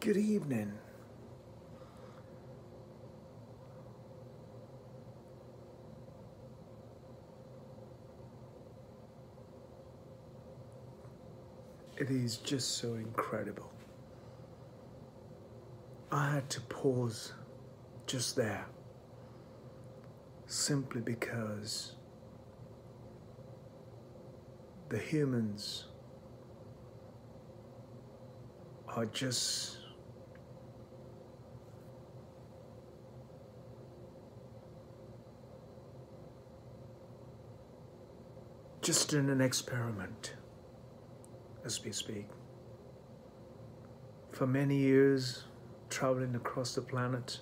Good evening. It is just so incredible. I had to pause just there simply because the humans are just in an experiment as we speak. For many years, traveling across the planet,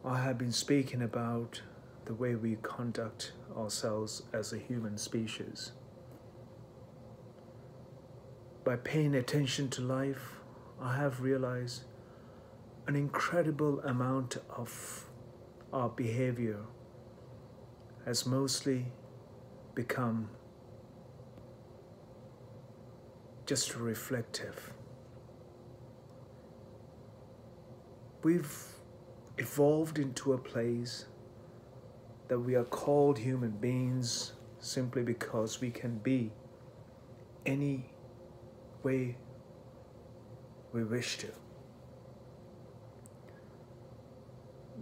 I have been speaking about the way we conduct ourselves as a human species. By paying attention to life, I have realized an incredible amount of our behavior has mostly become just reflective. We've evolved into a place that we are called human beings simply because we can be any way we wish to.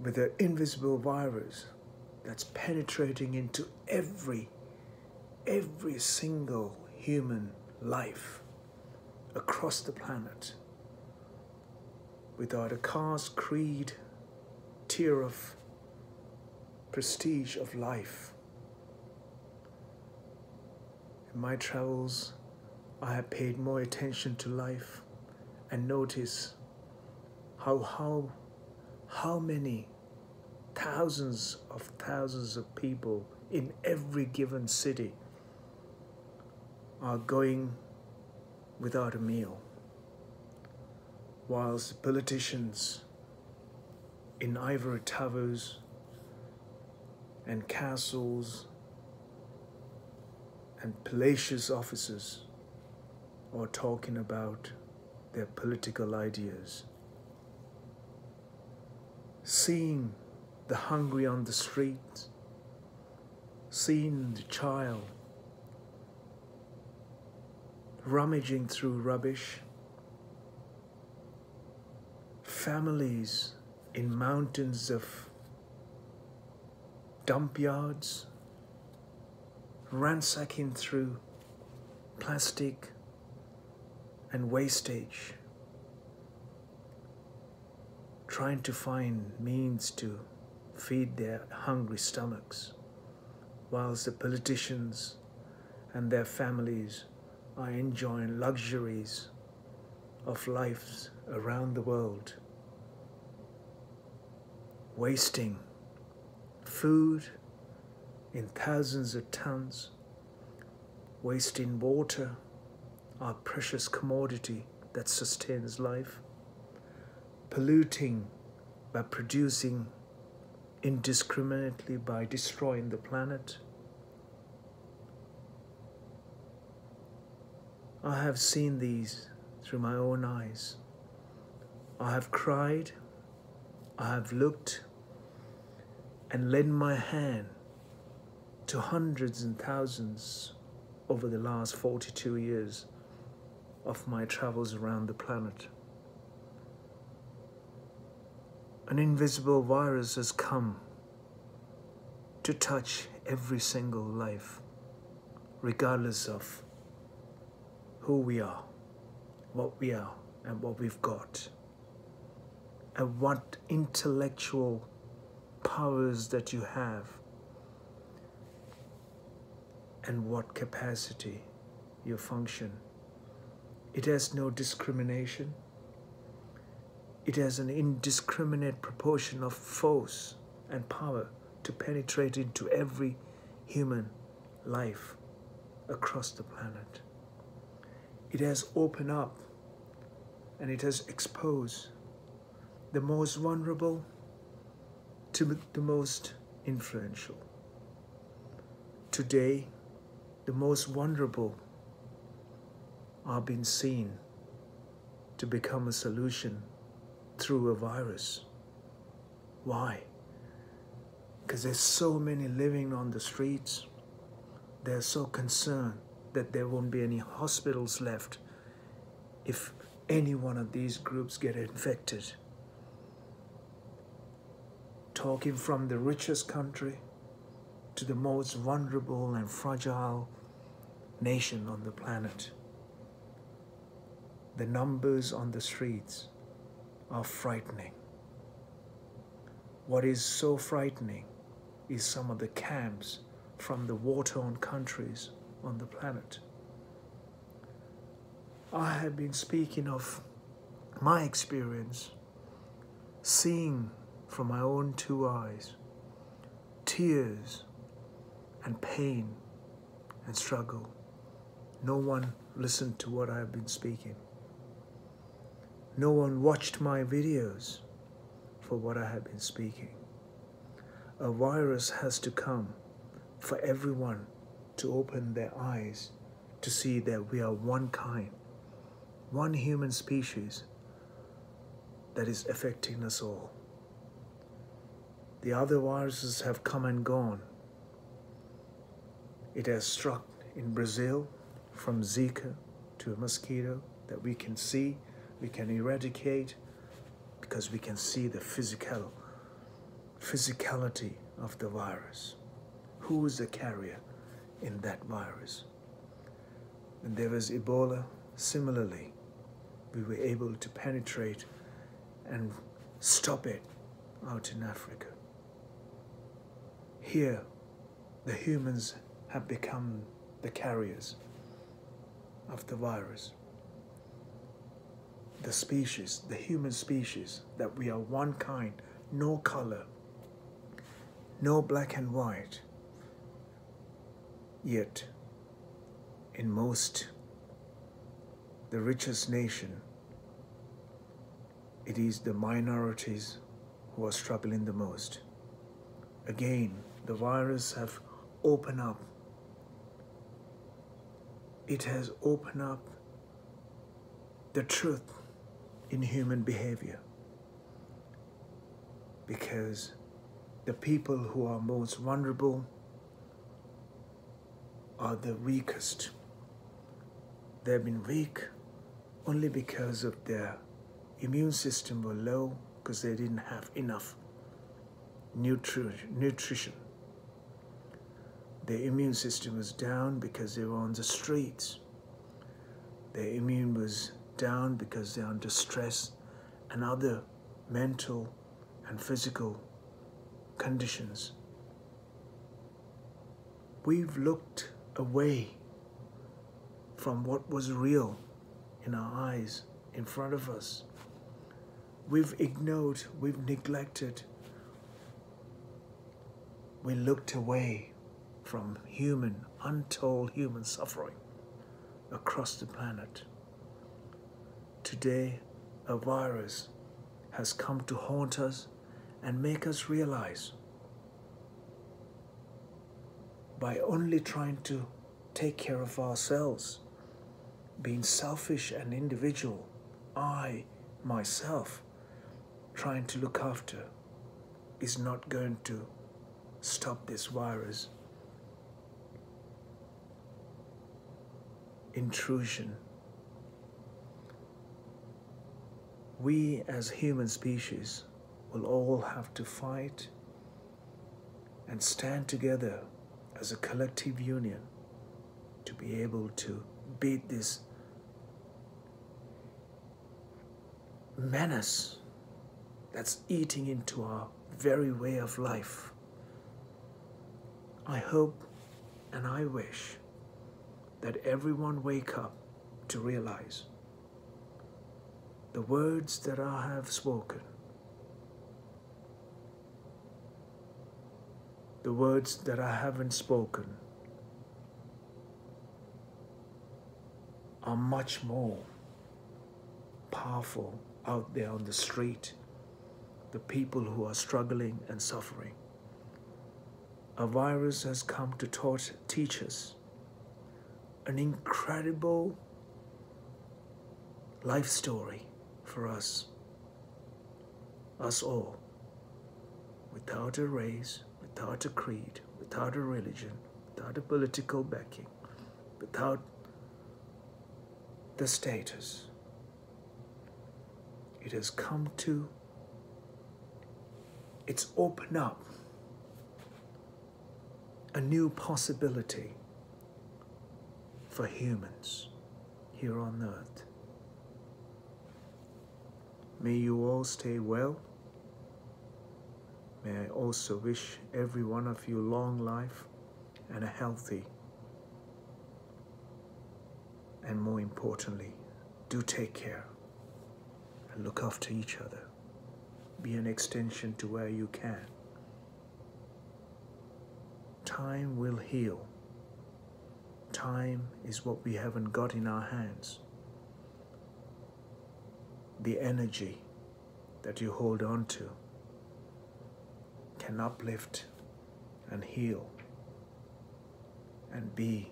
With an invisible virus that's penetrating into every single human life across the planet, without a caste, creed, tier of prestige of life. In my travels, I have paid more attention to life and notice how many thousands of people in every given city are going without a meal, whilst politicians in ivory towers and castles and palatial offices are talking about their political ideas. Seeing the hungry on the street, seeing the child rummaging through rubbish, families in mountains of dump yards, ransacking through plastic and wastage, trying to find means to feed their hungry stomachs, whilst the politicians and their families are enjoying luxuries of life around the world, wasting food in thousands of tons, wasting water, our precious commodity that sustains life, polluting by producing indiscriminately by destroying the planet. I have seen these through my own eyes. I have cried, I have looked and lent my hand to hundreds and thousands over the last 42 years of my travels around the planet. An invisible virus has come to touch every single life, regardless of who we are, and what we've got, and what intellectual powers that you have, and what capacity you function. It has no discrimination. It has an indiscriminate proportion of force and power to penetrate into every human life across the planet. It has opened up and it has exposed the most vulnerable to the most influential. Today, the most vulnerable are being seen to to become a solution through a virus. Why? Because there's so many living on the streets. They're so concerned that there won't be any hospitals left if any one of these groups get infected. Talking from the richest country to the most vulnerable and fragile nation on the planet. The numbers on the streets are frightening. What is so frightening is some of the camps from the war-torn countries on the planet. I have been speaking of my experience, seeing from my own two eyes, tears and pain and struggle. No one listened to what I have been speaking. No one watched my videos for what I have been speaking. A virus has to come for everyone to open their eyes to see that we are one kind, one human species that is affecting us all. The other viruses have come and gone. It has struck in Brazil, from Zika to a mosquito that we can see, we can eradicate, because we can see the physicality of the virus. Who is the carrier in that virus? When there was Ebola, similarly, we were able to penetrate and stop it out in Africa. Here, the humans have become the carriers of the virus. The species, the human species, that we are one kind, no color, no black and white. Yet, in the richest nation, it is the minorities who are struggling the most. Again, the virus have opened up. It has opened up the truth in human behavior, because the people who are most vulnerable are the weakest. They've been weak only because of their immune system were low, because they didn't have enough nutrition. Their immune system was down because they were on the streets. Their immune was down because they're under stress and other mental and physical conditions. We've looked away from what was real in our eyes, in front of us. We've ignored, we've neglected. We looked away from untold human suffering across the planet. Today, a virus has come to haunt us and make us realize, by only trying to take care of ourselves, being selfish and individual, I, myself, trying to look after, is not going to stop this virus intrusion. We as human species will all have to fight and stand together as a collective union to be able to beat this menace that's eating into our very way of life. I hope and I wish that everyone wake up to realize the words that I have spoken, the words that I haven't spoken, are much more powerful out there on the street, the people who are struggling and suffering. A virus has come to teach us an incredible life story for us all, without a race, without a creed, without a religion, without a political backing, without the status. It has come to, it's opened up a new possibility for humans here on earth. May you all stay well. May I also wish every one of you long life and a healthy, and more importantly, do take care and look after each other. Be an extension to where you can. Time will heal. Time is what we haven't got in our hands. The energy that you hold on to can uplift and heal and be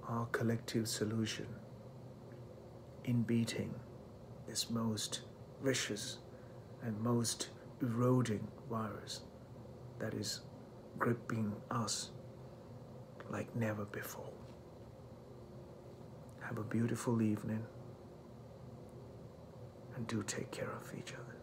our collective solution in beating this most vicious and most eroding virus that is gripping us like never before. Have a beautiful evening, and do take care of each other.